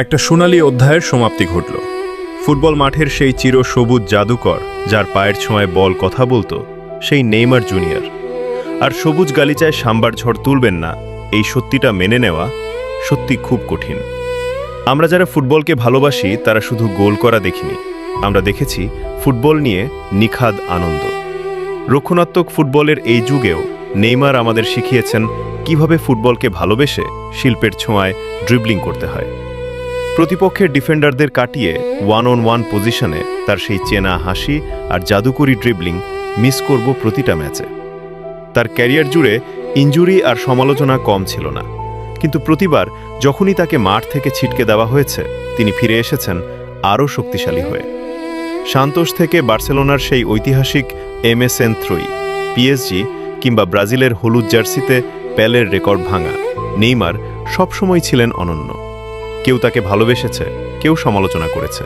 একটা সোনালী অধ্যায়ের সমাপ্তি ঘটল। ফুটবল মাঠের সেই চির সবুজ জাদুকর যার পায়ের ছোঁয়ায় বল কথা বলতো, সেই নেইমার জুনিয়র আর সবুজ গালিচায় সাম্বার ঝড় তুলবেন না, এই সত্যিটা মেনে নেওয়া সত্যি খুব কঠিন। আমরা যারা ফুটবলকে ভালোবাসি তারা শুধু গোল করা দেখিনি, আমরা দেখেছি ফুটবল নিয়ে নিখাদ আনন্দ। রক্ষণাত্মক ফুটবলের এই যুগেও নেইমার আমাদের শিখিয়েছেন কিভাবে ফুটবলকে ভালোবেসে শিল্পের ছোঁয়ায় ড্রিবলিং করতে হয়। প্রতিপক্ষের ডিফেন্ডারদের কাটিয়ে 1-on-1 পজিশনে তার সেই চেনা হাসি আর জাদুকরি ড্রিবলিং মিস করব প্রতিটা ম্যাচে। তার ক্যারিয়ার জুড়ে ইনজুরি আর সমালোচনা কম ছিল না, কিন্তু প্রতিবার যখনই তাকে মাঠ থেকে ছিটকে দেওয়া হয়েছে তিনি ফিরে এসেছেন আরও শক্তিশালী হয়ে। সান্তোস থেকে বার্সেলোনার সেই ঐতিহাসিক MSN থ্রোই, PSG কিংবা ব্রাজিলের হলুদ জার্সিতে পেলের রেকর্ড ভাঙা নেইমার সবসময় ছিলেন অনন্য। কেউ তাকে ভালোবেসেছে, কেউ সমালোচনা করেছে,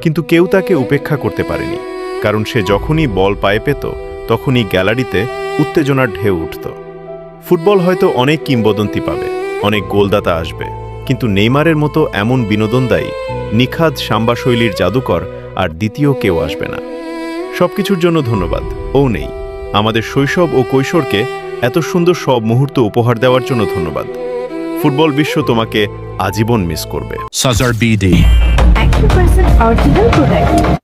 কিন্তু কেউ তাকে উপেক্ষা করতে পারেনি, কারণ সে যখনই বল পায়ে পেত তখনই গ্যালারিতে উত্তেজনার ঢেউ উঠত। ফুটবল হয়তো অনেক কিংবদন্তি পাবে, অনেক গোলদাতা আসবে, কিন্তু নেইমারের মতো এমন বিনোদনদায়ী নিখাদ সাম্বা শৈলীর জাদুকর আর দ্বিতীয় কেউ আসবে না। সবকিছুর জন্য ধন্যবাদ নেই, আমাদের শৈশব ও কৈশোরকে এত সুন্দর সব মুহূর্ত উপহার দেওয়ার জন্য ধন্যবাদ। ফুটবল বিশ্ব তোমাকে আজীবন মিস করবে। Sazar BD 100% original product